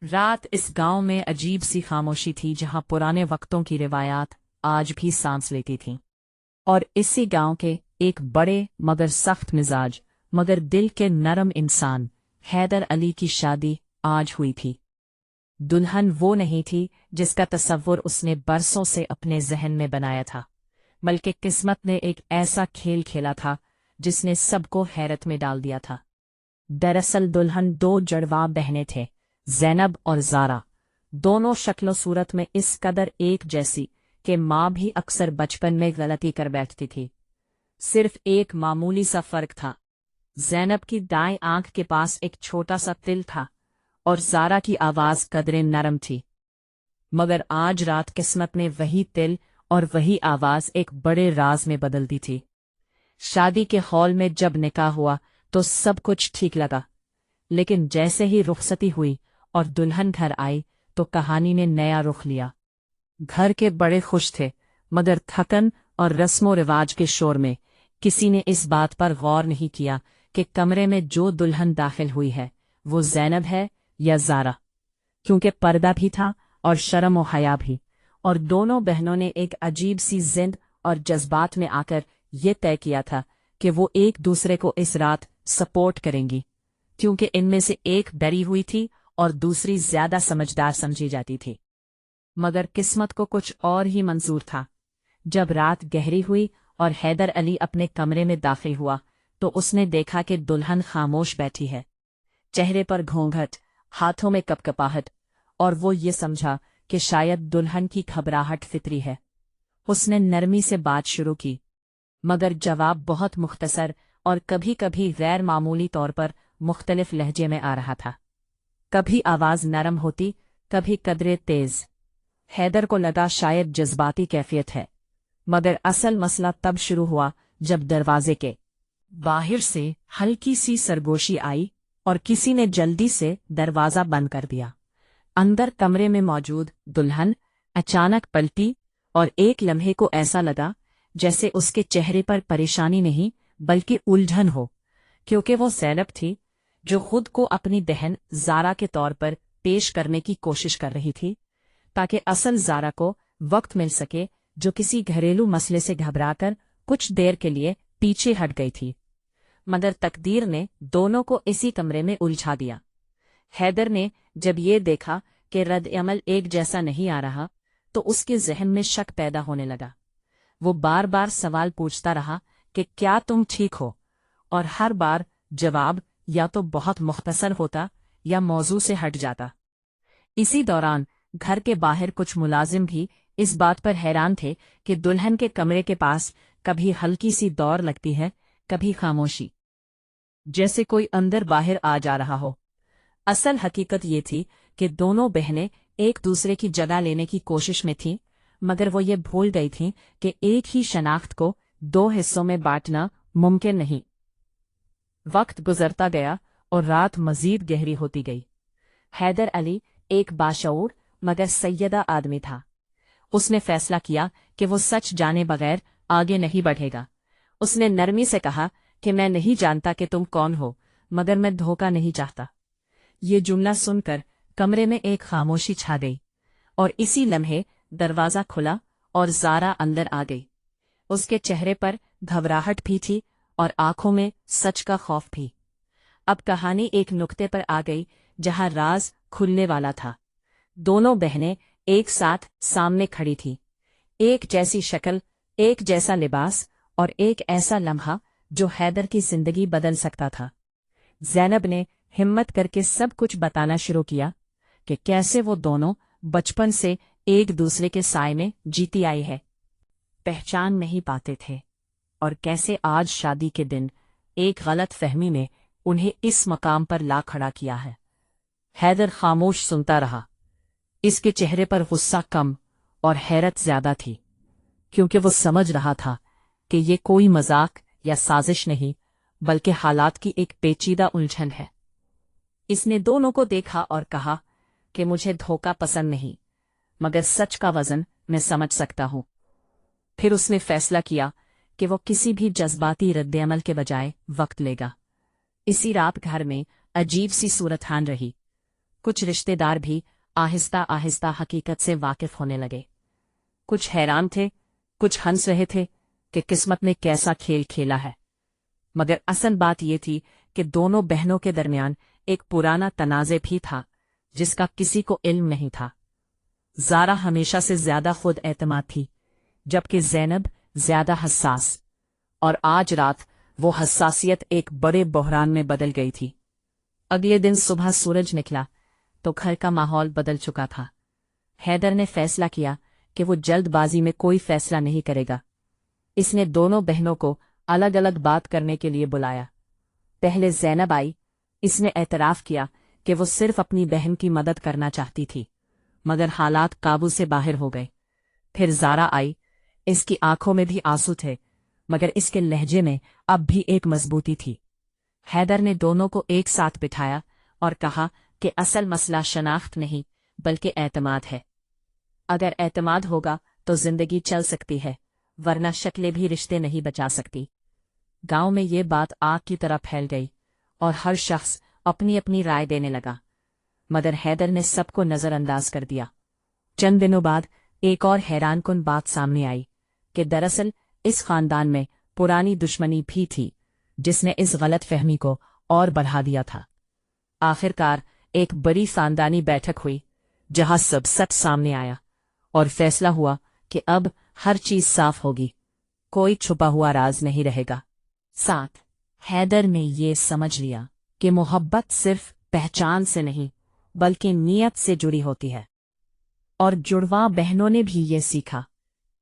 रात इस गांव में अजीब सी खामोशी थी, जहां पुराने वक्तों की रिवायात आज भी सांस लेती थीं। और इसी गांव के एक बड़े मगर सख्त मिजाज मगर दिल के नरम इंसान हैदर अली की शादी आज हुई थी। दुल्हन वो नहीं थी जिसका तसव्वुर उसने बरसों से अपने जहन में बनाया था, बल्कि किस्मत ने एक ऐसा खेल खेला था जिसने सबको हैरत में डाल दिया था। दरअसल दुल्हन दो जुड़वा बहनें थे, ज़ैनब और ज़ारा। दोनों शक्ल सूरत में इस कदर एक जैसी कि माँ भी अक्सर बचपन में गलती कर बैठती थी। सिर्फ एक मामूली सा फर्क था, ज़ैनब की दाएं आंख के पास एक छोटा सा तिल था और ज़ारा की आवाज़ कदरे नरम थी। मगर आज रात किस्मत ने वही तिल और वही आवाज़ एक बड़े राज में बदल दी थी। शादी के हॉल में जब निकाह हुआ तो सब कुछ ठीक लगा, लेकिन जैसे ही रुखसती हुई और दुल्हन घर आई तो कहानी ने नया रुख लिया। घर के बड़े खुश थे, मगर थकन और रस्मो रिवाज के शोर में किसी ने इस बात पर गौर नहीं किया कि कमरे में जो दुल्हन दाखिल हुई है वो ज़ैनब है या ज़ारा, क्योंकि पर्दा भी था और शर्म और हया भी। और दोनों बहनों ने एक अजीब सी जिद और जज्बात में आकर ये तय किया था कि वो एक दूसरे को इस रात सपोर्ट करेंगी, क्योंकि इनमें से एक डरी हुई थी और दूसरी ज्यादा समझदार समझी जाती थी। मगर किस्मत को कुछ और ही मंजूर था। जब रात गहरी हुई और हैदर अली अपने कमरे में दाखिल हुआ तो उसने देखा कि दुल्हन खामोश बैठी है, चेहरे पर घूंघट, हाथों में कपकपाहट, और वो ये समझा कि शायद दुल्हन की घबराहट फितरी है। उसने नरमी से बात शुरू की, मगर जवाब बहुत मुख्तसर और कभी कभी गैर मामूली तौर पर मुख्तलिफ लहजे में आ रहा था। कभी आवाज नरम होती, कभी कदरे तेज। हैदर को लगा शायद जज्बाती कैफियत है, मगर असल मसला तब शुरू हुआ जब दरवाजे के बाहर से हल्की सी सरगोशी आई और किसी ने जल्दी से दरवाजा बंद कर दिया। अंदर कमरे में मौजूद दुल्हन अचानक पलटी और एक लम्हे को ऐसा लगा जैसे उसके चेहरे पर परेशानी नहीं बल्कि उलझन हो, क्योंकि वो ज़ैनब थी जो खुद को अपनी बहन ज़ारा के तौर पर पेश करने की कोशिश कर रही थी, ताकि असल ज़ारा को वक्त मिल सके, जो किसी घरेलू मसले से घबराकर कुछ देर के लिए पीछे हट गई थी। मगर तकदीर ने दोनों को इसी कमरे में उलझा दिया। हैदर ने जब ये देखा कि रद्द-ए-अमल एक जैसा नहीं आ रहा तो उसके जहन में शक पैदा होने लगा। वो बार बार सवाल पूछता रहा कि क्या तुम ठीक हो, और हर बार जवाब या तो बहुत मुख्तसर होता या मौजू से हट जाता। इसी दौरान घर के बाहर कुछ मुलाजिम भी इस बात पर हैरान थे कि दुल्हन के कमरे के पास कभी हल्की सी दौड़ लगती है, कभी खामोशी, जैसे कोई अंदर बाहर आ जा रहा हो। असल हकीकत ये थी कि दोनों बहनें एक दूसरे की जगह लेने की कोशिश में थीं, मगर वो ये भूल गई थीं कि एक ही शनाख्त को दो हिस्सों में बांटना मुमकिन नहीं। वक्त गुजरता गया और रात मजीद गहरी होती गई। हैदर अली एक बाशऊर मगर सैयदा आदमी था। उसने फैसला किया कि वो सच जाने बगैर आगे नहीं बढ़ेगा। उसने नरमी से कहा कि मैं नहीं जानता कि तुम कौन हो, मगर मैं धोखा नहीं चाहता। ये जुमला सुनकर कमरे में एक खामोशी छा गई, और इसी लम्हे दरवाज़ा खुला और ज़ारा अंदर आ गई। उसके चेहरे पर घबराहट भी थी और आंखों में सच का खौफ भी। अब कहानी एक नुक्ते पर आ गई जहां राज खुलने वाला था। दोनों बहनें एक साथ सामने खड़ी थीं, एक जैसी शक्ल, एक जैसा लिबास और एक ऐसा लम्हा जो हैदर की जिंदगी बदल सकता था। ज़ैनब ने हिम्मत करके सब कुछ बताना शुरू किया कि कैसे वो दोनों बचपन से एक दूसरे के साए में जीती आई है, पहचान नहीं पाते थे, और कैसे आज शादी के दिन एक गलत फहमी ने उन्हें इस मकाम पर ला खड़ा किया है। हैदर खामोश सुनता रहा। इसके चेहरे पर गुस्सा कम और हैरत ज्यादा थी, क्योंकि वो समझ रहा था कि ये कोई मजाक या साजिश नहीं, बल्कि हालात की एक पेचीदा उलझन है। इसने दोनों को देखा और कहा कि मुझे धोखा पसंद नहीं, मगर सच का वजन मैं समझ सकता हूं। फिर उसने फैसला किया कि वो किसी भी जज्बाती रद्द-ए-अमल के बजाय वक्त लेगा। इसी रात घर में अजीब सी सूरत हान रही। कुछ रिश्तेदार भी आहिस्ता आहिस्ता हकीकत से वाकिफ होने लगे। कुछ हैरान थे, कुछ हंस रहे थे कि किस्मत ने कैसा खेल खेला है। मगर असल बात ये थी कि दोनों बहनों के दरमियान एक पुराना तनाज़े भी था जिसका किसी को इल्म नहीं था। ज़ारा हमेशा से ज्यादा खुद एतमाद थी, जबकि ज़ैनब ज्यादा हसास, और आज रात वो हसासियत एक बड़े बहरान में बदल गई थी। अगले दिन सुबह सूरज निकला तो घर का माहौल बदल चुका था। हैदर ने फैसला किया कि वो जल्दबाजी में कोई फैसला नहीं करेगा। इसने दोनों बहनों को अलग अलग बात करने के लिए बुलाया। पहले ज़ैनब आई। इसने एतराफ़ किया कि वो सिर्फ अपनी बहन की मदद करना चाहती थी, मगर हालात काबू से बाहर हो गए। फिर ज़ारा आई। इसकी आंखों में भी आंसू थे, मगर इसके लहजे में अब भी एक मजबूती थी। हैदर ने दोनों को एक साथ बिठाया और कहा कि असल मसला शनाख्त नहीं बल्कि एतमाद है। अगर एतमाद होगा तो जिंदगी चल सकती है, वरना शक्लें भी रिश्ते नहीं बचा सकती। गांव में ये बात आग की तरह फैल गई और हर शख्स अपनी अपनी राय देने लगा, मगर हैदर ने सबको नजरअंदाज कर दिया। चंद दिनों बाद एक और हैरानकुन बात सामने आई कि दरअसल इस खानदान में पुरानी दुश्मनी भी थी जिसने इस गलत फहमी को और बढ़ा दिया था। आखिरकार एक बड़ी खानदानी बैठक हुई जहां सब सच सामने आया और फैसला हुआ कि अब हर चीज साफ होगी, कोई छुपा हुआ राज नहीं रहेगा। साथ हैदर ने ये समझ लिया कि मोहब्बत सिर्फ पहचान से नहीं बल्कि नीयत से जुड़ी होती है, और जुड़वा बहनों ने भी ये सीखा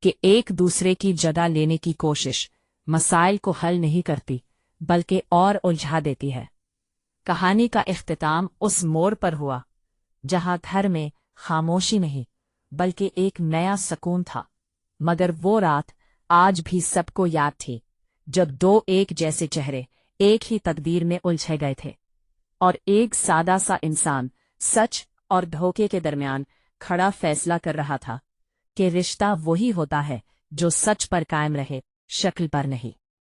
कि एक दूसरे की जगह लेने की कोशिश मसाइल को हल नहीं करती बल्कि और उलझा देती है। कहानी का इख्तिताम उस मोड़ पर हुआ जहां घर में खामोशी नहीं बल्कि एक नया सुकून था। मगर वो रात आज भी सबको याद थी जब दो एक जैसे चेहरे एक ही तकदीर में उलझे गए थे, और एक सादा सा इंसान सच और धोखे के दरमियान खड़ा फैसला कर रहा था कि रिश्ता वही होता है जो सच पर कायम रहे, शक्ल पर नहीं।